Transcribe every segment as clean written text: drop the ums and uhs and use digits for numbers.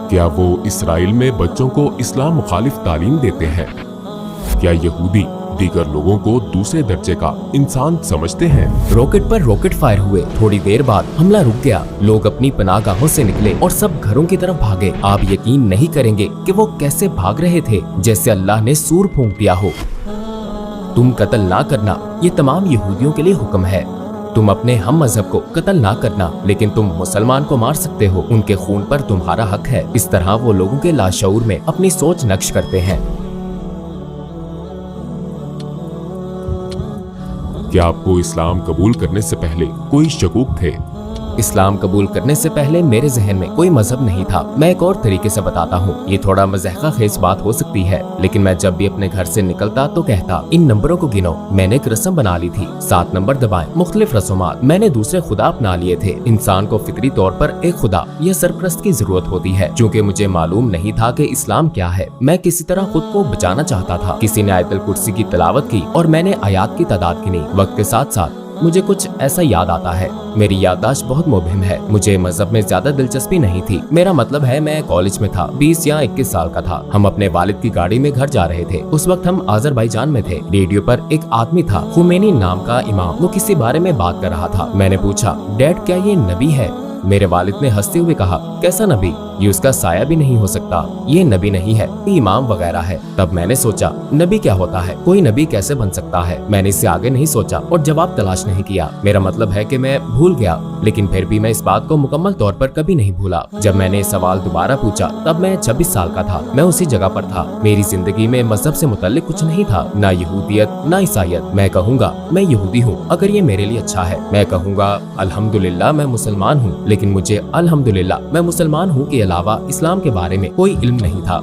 क्या वो इसराइल में बच्चों को इस्लाम मुखालिफ तालीम देते हैं? क्या यहूदी दीगर लोगों को दूसरे दर्जे का इंसान समझते हैं? रॉकेट पर रॉकेट फायर हुए। थोड़ी देर बाद हमला रुक गया। लोग अपनी पनाहगाहों से निकले और सब घरों की तरफ भागे। आप यकीन नहीं करेंगे कि वो कैसे भाग रहे थे, जैसे अल्लाह ने सूर फूंक दिया हो। तुम कत्ल ना करना, ये तमाम यहूदियों के लिए हुक्म है। तुम अपने हम मजहब को कत्ल ना करना, लेकिन तुम मुसलमान को मार सकते हो। उनके खून पर तुम्हारा हक है। इस तरह वो लोगों के लाशऊर में अपनी सोच नक्श करते हैं। क्या आपको इस्लाम कबूल करने से पहले कोई शकूक थे? इस्लाम कबूल करने से पहले मेरे जहन में कोई मजहब नहीं था। मैं एक और तरीके से बताता हूँ। ये थोड़ा मज़ाक़ खेज बात हो सकती है, लेकिन मैं जब भी अपने घर से निकलता तो कहता, इन नंबरों को गिनो। मैंने एक रस्म बना ली थी, 7 नंबर दबाएं। मुख्तलिफ रस्मात। मैंने दूसरे खुदा अपना लिए थे। इंसान को फितरी तौर पर एक खुदा या सरपरस्त की जरूरत होती है। चूँकि मुझे मालूम नहीं था कि इस्लाम क्या है, मैं किसी तरह खुद को बचाना चाहता था। किसी ने आयतुल कुर्सी की तिलावत की और मैंने आयात की तादाद गिनी। वक्त के साथ साथ मुझे कुछ ऐसा याद आता है। मेरी याददाश्त बहुत मुबहिम है। मुझे मजहब में ज्यादा दिलचस्पी नहीं थी। मेरा मतलब है, मैं कॉलेज में था, 20 या 21 साल का था। हम अपने वालिद की गाड़ी में घर जा रहे थे। उस वक्त हम आज़रबाईजान में थे। रेडियो पर एक आदमी था, खुमैनी नाम का इमाम। वो किसी बारे में बात कर रहा था। मैंने पूछा, डैड क्या ये नबी है? मेरे वालिद ने हंसते हुए कहा, कैसा नबी? ये उसका साया भी नहीं हो सकता। ये नबी नहीं है, ये इमाम वगैरह है। तब मैंने सोचा, नबी क्या होता है? कोई नबी कैसे बन सकता है? मैंने इससे आगे नहीं सोचा और जवाब तलाश नहीं किया। मेरा मतलब है कि मैं भूल गया, लेकिन फिर भी मैं इस बात को मुकम्मल तौर पर कभी नहीं भूला। जब मैंने सवाल दोबारा पूछा, तब मैं 26 साल का था। मैं उसी जगह पर था। मेरी जिंदगी में मजहब से मुतल्लिक कुछ नहीं था, ना यहूदियत ना ईसाइयत। मैं कहूँगा मैं यहूदी हूँ अगर ये मेरे लिए अच्छा है। मैं कहूँगा अल्हम्दुलिल्लाह मैं मुसलमान हूँ, लेकिन मुझे अल्हम्दुलिल्लाह मैं मुसलमान हूँ के अलावा इस्लाम के बारे में कोई इल्म नहीं था।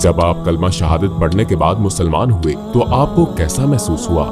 जब आप कलमा शहादत पढ़ने के बाद मुसलमान हुए तो आपको कैसा महसूस हुआ?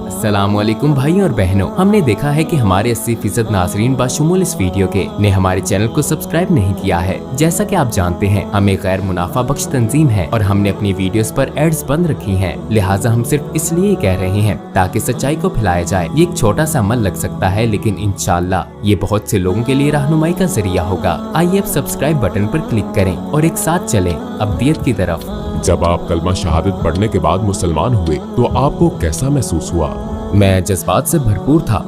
अस्सलामुअलैकुम भाइयों और बहनों, हमने देखा है कि हमारे 80% नाज़रीन बाशुमूल इस वीडियो के ने हमारे चैनल को सब्सक्राइब नहीं किया है। जैसा कि आप जानते हैं, हम एक गैर मुनाफा बख्श तंजीम है और हमने अपनी वीडियोस पर एड्स बंद रखी हैं। लिहाजा हम सिर्फ इसलिए कह रहे हैं ताकि सच्चाई को फैलाया जाए। ये एक छोटा सा अमल लग सकता है, लेकिन इंशाअल्लाह ये बहुत से लोगों के लिए रहनुमाई का जरिया होगा। आइए अब सब्सक्राइब बटन पर क्लिक करें और एक साथ चलें अब्दियत की तरफ। जब आप कलमा शहादत पढ़ने के बाद मुसलमान हुए तो आपको कैसा महसूस हुआ? मैं जज्बात से भरपूर था।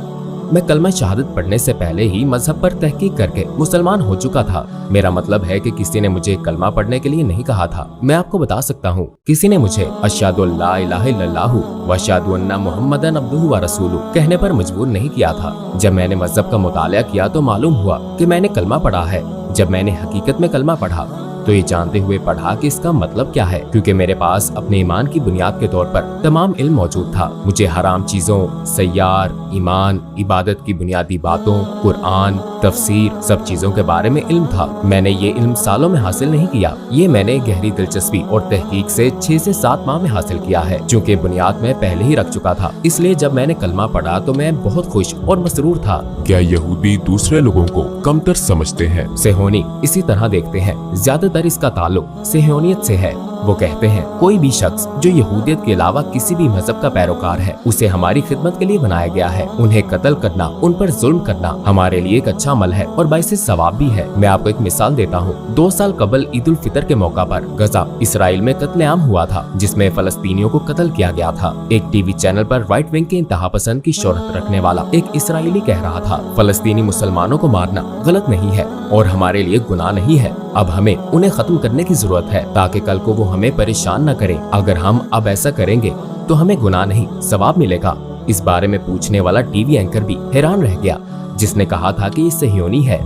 मैं कलमा शहादत पढ़ने से पहले ही मजहब पर तहकीक करके मुसलमान हो चुका था। मेरा मतलब है कि किसी ने मुझे कलमा पढ़ने के लिए नहीं कहा था। मैं आपको बता सकता हूँ, किसी ने मुझे अशहदु अल्ला इलाहा इल्लल्लाहु व अशहदु अन्ना मुहम्मदन अब्दुहु व रसूलुहु कहने पर मजबूर नहीं किया था। जब मैंने मजहब का मुतालिया किया तो मालूम हुआ कि मैंने कलमा पढ़ा है। जब मैंने हकीकत में कलमा पढ़ा तो ये जानते हुए पढ़ा कि इसका मतलब क्या है, क्योंकि मेरे पास अपने ईमान की बुनियाद के तौर पर तमाम इल्म मौजूद था। मुझे हराम चीजों, सय्यार, ईमान, इबादत की बुनियादी बातों, कुरान, तफसीर, सब चीजों के बारे में इल्म था। मैंने ये इल्म सालों में हासिल नहीं किया। ये मैंने गहरी दिलचस्पी और तहकीक से 6 से 7 माह में हासिल किया है। चूँकि बुनियाद में पहले ही रख चुका था, इसलिए जब मैंने कलमा पढ़ा तो मैं बहुत खुश और मसरूर था। क्या यहूदी दूसरे लोगों को कमतर समझते हैं? सेहोनी इसी तरह देखते हैं। ज्यादातर इसका ताल्लुक सेहोनियत से है। वो कहते हैं, कोई भी शख्स जो यहूदियत के अलावा किसी भी मजहब का पैरोकार है, उसे हमारी खिदमत के लिए बनाया गया है। उन्हें कत्ल करना, उन पर जुल्म करना हमारे लिए एक अच्छा अमल है और बाइसे सवाब भी है। मैं आपको एक मिसाल देता हूँ। 2 साल कबल ईद उल फितर के मौका पर गजा इसराइल में कत्लेआम हुआ था, जिसमें फलस्तीनियों को कत्ल किया गया था। एक टीवी चैनल पर राइट विंग के इंतहा पसंद की शोहरत रखने वाला एक इसराइली कह रहा था, फलस्तीनी मुसलमानों को मारना गलत नहीं है और हमारे लिए गुनाह नहीं है। अब हमें उन्हें खत्म करने की जरूरत है ताकि कल को वो हमें परेशान न करें। अगर हम अब ऐसा करेंगे तो हमें गुनाह नहीं सवाब मिलेगा। इस बारे में पूछने वाला टीवी एंकर भी हैरान रह गया, जिसने कहा था कि ये सहियोनी है।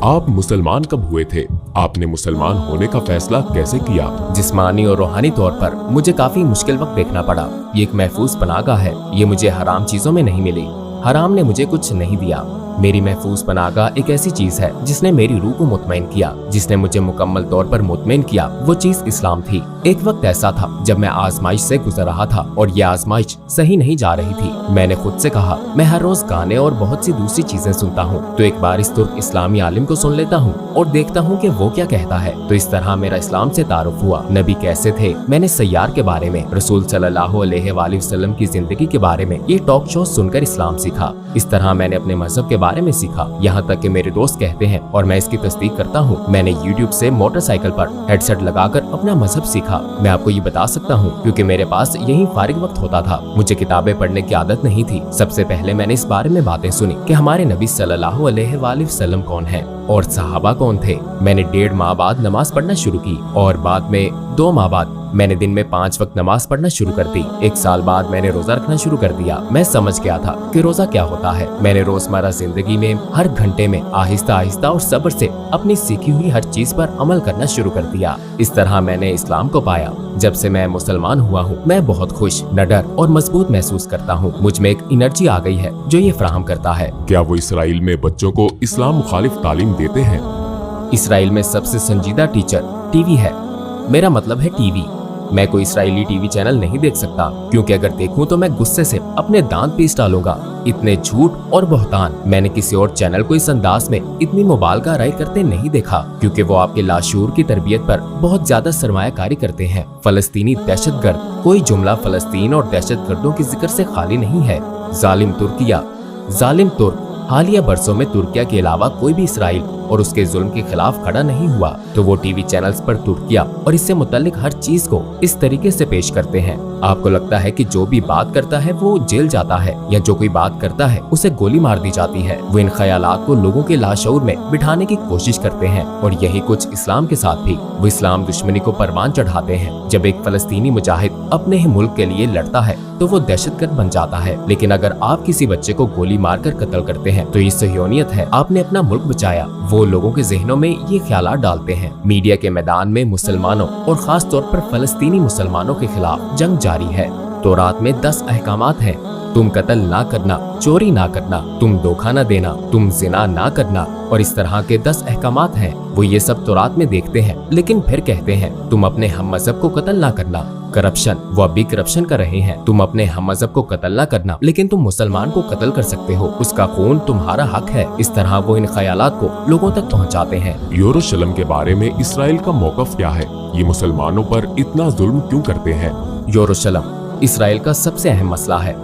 आप मुसलमान कब हुए थे? आपने मुसलमान होने का फैसला कैसे किया? जिस्मानी और रूहानी तौर पर मुझे काफी मुश्किल वक्त देखना पड़ा। ये एक महफूज पनाहगाह है। ये मुझे हराम चीजों में नहीं मिली। हराम ने मुझे कुछ नहीं दिया। मेरी महफूज पनाहगाह एक ऐसी चीज है जिसने मेरी रूह को मुतमईन किया, जिसने मुझे मुकम्मल तौर पर मुतमईन किया। वो चीज इस्लाम थी। एक वक्त ऐसा था जब मैं आजमाइश से गुजर रहा था और ये आजमाइश सही नहीं जा रही थी। मैंने खुद से कहा, मैं हर रोज गाने और बहुत सी दूसरी चीजें सुनता हूँ, तो एक बार इस तुर्क इस्लामी आलिम को सुन लेता हूँ और देखता हूँ कि वो क्या कहता है। तो इस तरह मेरा इस्लाम से तारुफ हुआ। नबी कैसे थे, मैंने सय्यार के बारे में, रसूल सल्लल्लाहु अलैहि वसल्लम की जिंदगी के बारे में ये टॉक शो सुनकर इस्लाम सीखा। इस तरह मैंने अपने मजहब के बारे में सीखा। यहाँ तक कि मेरे दोस्त कहते हैं और मैं इसकी तस्दीक करता हूँ, मैंने YouTube से मोटरसाइकिल पर हेडसेट लगाकर अपना मजहब सीखा। मैं आपको ये बता सकता हूँ क्योंकि मेरे पास यही फारिग वक्त होता था। मुझे किताबें पढ़ने की आदत नहीं थी। सबसे पहले मैंने इस बारे में बातें सुनी कि हमारे नबी सल्लल्लाहु अलैहि वसल्लम कौन है और सहाबा कौन थे। मैंने 1.5 माह बाद नमाज पढ़ना शुरू की और बाद में 2 माह बाद मैंने दिन में 5 वक्त नमाज पढ़ना शुरू कर दी। 1 साल बाद मैंने रोजा रखना शुरू कर दिया। मैं समझ गया था कि रोजा क्या होता है। मैंने रोजमर्रा जिंदगी में हर घंटे में आहिस्ता आहिस्ता और सब्र से अपनी सीखी हुई हर चीज पर अमल करना शुरू कर दिया। इस तरह मैंने इस्लाम को पाया। जब से मैं मुसलमान हुआ हूँ, मैं बहुत खुश, निडर और मजबूत महसूस करता हूँ। मुझ में एक एनर्जी आ गई है जो ये फराहम करता है। क्या वो इसराइल में बच्चों को इस्लाम मुखालिफ तालीम देते हैं? इसराइल में सबसे संजीदा टीचर टीवी है। मेरा मतलब है टीवी। मैं कोई इसराइली टीवी चैनल नहीं देख सकता क्योंकि अगर देखूं तो मैं गुस्से से अपने दांत पीस डालूंगा। इतने झूठ और बहतान मैंने किसी और चैनल को इस अंदाज में इतनी मुबालगा राय करते नहीं देखा क्योंकि वो आपके लाशूर की तरबियत पर बहुत ज्यादा सरमायाकारी करते हैं। फलस्तीनी दहशतगर्द, कोई जुमला फलस्तीन और दहशतगर्दों की जिक्र से खाली नहीं है। जालिम तुर्किया, जालिम तुर्क। हालिया बरसों में तुर्किया के अलावा कोई भी इसराइल और उसके जुल्म के खिलाफ खड़ा नहीं हुआ, तो वो टीवी चैनल्स पर तुर्किया और इससे मुतल्लिक हर चीज को इस तरीके से पेश करते हैं। आपको लगता है कि जो भी बात करता है वो जेल जाता है या जो कोई बात करता है उसे गोली मार दी जाती है। वो इन ख्यालात को लोगों के लाशऊर में बिठाने की कोशिश करते हैं और यही कुछ इस्लाम के साथ भी। वो इस्लाम दुश्मनी को परवान चढ़ाते हैं। जब एक फलस्तीनी मुजाहिद अपने ही मुल्क के लिए लड़ता है तो वो दहशतगर्द बन जाता है, लेकिन अगर आप किसी बच्चे को गोली मारकर कत्ल करते हैं तो ये सहयोनियत है, आपने अपना मुल्क बचाया। वो लोगों के जहनों में ये ख्यालात डालते हैं। मीडिया के मैदान में मुसलमानों और खास तौर पर फलस्तीनी मुसलमानों के खिलाफ जंग जारी है। तौरात में 10 अहकामात हैं। तुम कत्ल ना करना, चोरी ना करना, तुम धोखा ना देना, तुम जिना ना करना और इस तरह के 10 अहकामात हैं। वो ये सब तौरात में देखते हैं लेकिन फिर कहते हैं तुम अपने हम मजहब को कत्ल ना करना। करप्शन, वो अभी करप्शन कर रहे हैं। तुम अपने हम मजहब को कत्ल ना करना लेकिन तुम मुसलमान को कत्ल कर सकते हो, उसका खून तुम्हारा हक है। इस तरह वो इन ख्यालात को लोगों तक पहुंचाते हैं। यरूशलेम के बारे में इसराइल का मौक़िफ़ क्या है? ये मुसलमानों पर इतना जुल्म क्यों करते हैं? यरूशलेम इसराइल का सबसे अहम मसला है।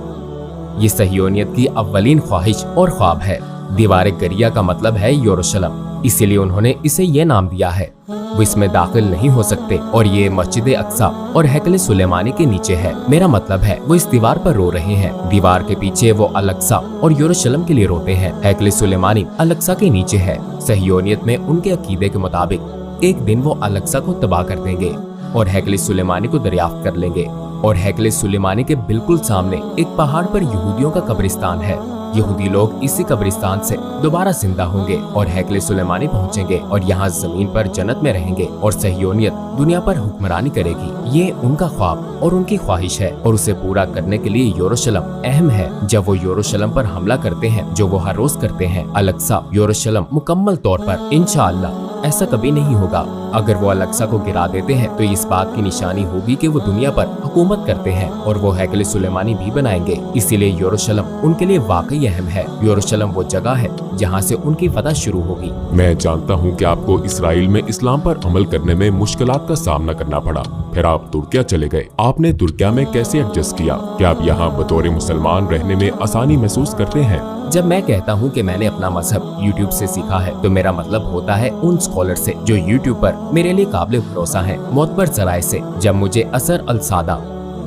ये सहयोनियत की अव्वलीन ख्वाहिश और ख्वाब है। दीवार गरिया का मतलब है यरूशलेम, इसीलिए उन्होंने इसे ये नाम दिया है। वो इसमें दाखिल नहीं हो सकते और ये मस्जिद अक्सा और हैकल सुलेमानी के नीचे है। मेरा मतलब है वो इस दीवार पर रो रहे हैं। दीवार के पीछे वो अल-अक्सा और यरूशलेम के लिए रोते हैं। हैकल सुलेमानी अल-अक्सा के नीचे है। सहयोनियत में उनके अकीदे के मुताबिक एक दिन वो अल-अक्सा को तबाह कर देंगे और हैकल सुलेमानी को दरियाफ्त कर लेंगे। और हैकल सुलेमानी के बिल्कुल सामने एक पहाड़ पर यहूदियों का कब्रिस्तान है। यहूदी लोग इसी कब्रिस्तान से दोबारा जिंदा होंगे और हैकल सुलेमानी पहुंचेंगे और यहाँ जमीन पर जन्नत में रहेंगे और सहयोनियत दुनिया पर हुक्मरानी करेगी। ये उनका ख्वाब और उनकी ख्वाहिश है और उसे पूरा करने के लिए यरूशलेम अहम है। जब वो यरूशलेम पर हमला करते हैं, जो वो हर रोज करते हैं, अल-अक्सा यरूशलेम मुकम्मल तौर पर इंशाअल्लाह ऐसा कभी नहीं होगा। अगर वो अल-अक्सा को गिरा देते हैं तो इस बात की निशानी होगी कि वो दुनिया पर हुकूमत करते हैं और वो हैकल सुलेमानी भी बनाएंगे। इसीलिए यरूशलेम उनके लिए वाकई अहम है। यरूशलेम वो जगह है जहाँ से उनकी फतह शुरू होगी। मैं जानता हूँ कि आपको इसराइल में इस्लाम पर अमल करने में मुश्किलात का सामना करना पड़ा, फिर आप तुर्किया चले गए। आपने तुर्किया में कैसे एडजस्ट किया? क्या आप यहाँ बतौर मुसलमान रहने में आसानी महसूस करते हैं? जब मैं कहता हूँ कि मैंने अपना मजहब YouTube से सीखा है तो मेरा मतलब होता है उन स्कॉलर से जो YouTube पर मेरे लिए काबिल भरोसा हैं, मोतबर जराए से। जब मुझे असर अल सादा,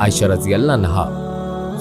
आयशा रजी अल्लाह अन्हा,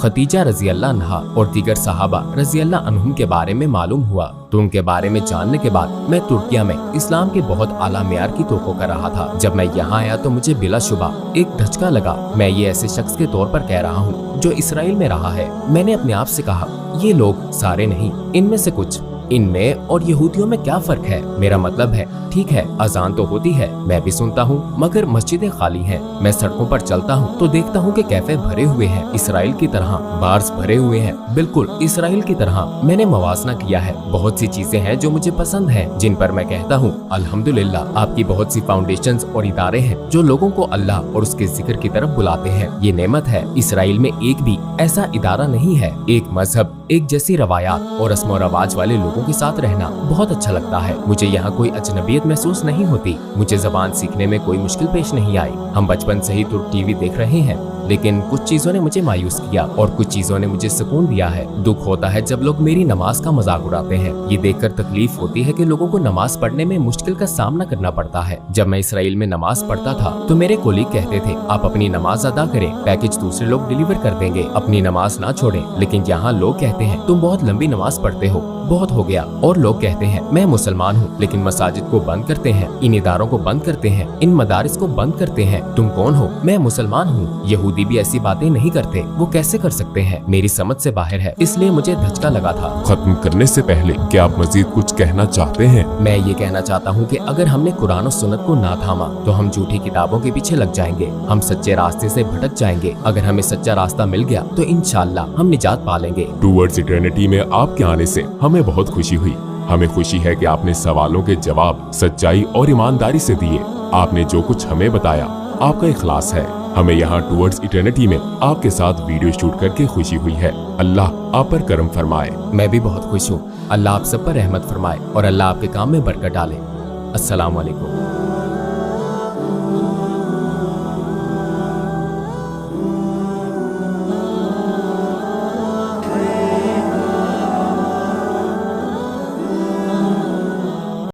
खतीजा रजी अल्लाह अन्हा और दीगर सहाबा रजी अल्लाह अन्हुम के बारे में मालूम हुआ तो उनके बारे में जानने के बाद मैं तुर्किया में इस्लाम के बहुत आला मेयार की तोक़ो कर रहा था। जब मैं यहाँ आया तो मुझे बिलाशुबा एक धचका लगा। मैं ये ऐसे शख्स के तौर पर कह रहा हूँ जो इसराइल में रहा है। मैंने अपने आप से कहा ये लोग सारे नहीं, इनमें से कुछ, इनमें और यहूदियों में क्या फर्क है? मेरा मतलब है ठीक है अजान तो होती है, मैं भी सुनता हूँ, मगर मस्जिदें खाली हैं। मैं सड़कों पर चलता हूँ तो देखता हूँ कि कैफे भरे हुए हैं, इसराइल की तरह। बार्स भरे हुए हैं, बिल्कुल इसराइल की तरह। मैंने मवाजना किया है। बहुत सी चीजें हैं जो मुझे पसंद हैं, जिन पर मैं कहता हूँ अल्हम्दुलिल्लाह। आपकी बहुत सी फाउंडेशंस और इदारे हैं जो लोगों को अल्लाह और उसके जिक्र की तरफ बुलाते हैं। ये नेमत है। इसराइल में एक भी ऐसा इदारा नहीं है। एक मजहब, एक जैसी रवायात और रस्म और रवाज वाले लोगों के साथ रहना बहुत अच्छा लगता है। मुझे यहाँ कोई अजनबियत महसूस नहीं होती। मुझे जबान सीखने में कोई मुश्किल पेश नहीं आई। हम बचपन से ही तुर्क टीवी देख रहे हैं। लेकिन कुछ चीजों ने मुझे मायूस किया और कुछ चीजों ने मुझे सुकून दिया है। दुख होता है जब लोग मेरी नमाज का मजाक उड़ाते हैं। ये देखकर तकलीफ होती है कि लोगों को नमाज पढ़ने में मुश्किल का सामना करना पड़ता है। जब मैं इसराइल में नमाज पढ़ता था तो मेरे कोलीग कहते थे, आप अपनी नमाज अदा करें, पैकेज दूसरे लोग डिलीवर कर देंगे, अपनी नमाज ना छोड़ें। लेकिन यहाँ लोग कहते हैं, तुम बहुत लंबी नमाज पढ़ते हो, बहुत हो गया। और लोग कहते हैं, मैं मुसलमान हूँ लेकिन मसाजिद को बंद करते हैं, इन इदारों को बंद करते हैं, इन मदारिस को बंद करते हैं। तुम कौन हो? मैं मुसलमान हूँ। यहूदी भी ऐसी बातें नहीं करते, वो कैसे कर सकते हैं? मेरी समझ से बाहर है, इसलिए मुझे धचका लगा था। खत्म करने से पहले क्या आप मजीद कुछ कहना चाहते हैं? मैं ये कहना चाहता हूँ कि अगर हमने कुरान और सुन्नत को ना थामा तो हम झूठी किताबों के पीछे लग जाएंगे, हम सच्चे रास्ते से भटक जाएंगे। अगर हमें सच्चा रास्ता मिल गया तो इंशाअल्लाह हम निजात पा लेंगे। टूवर्ड्स इटर्निटी में आपके आने से हमें बहुत खुशी हुई। हमें खुशी है कि आपने सवालों के जवाब सच्चाई और ईमानदारी से दिए। आपने जो कुछ हमें बताया आपका इखलास है। हमें यहाँ टूवर्ड्स इटर्निटी में आपके साथ वीडियो शूट करके खुशी हुई है। अल्लाह आप पर करम फरमाए। मैं भी बहुत खुश हूँ। अल्लाह आप सब पर रहमत फरमाए और अल्लाह आपके काम में बरकत डाले। अस्सलाम वालेकुम।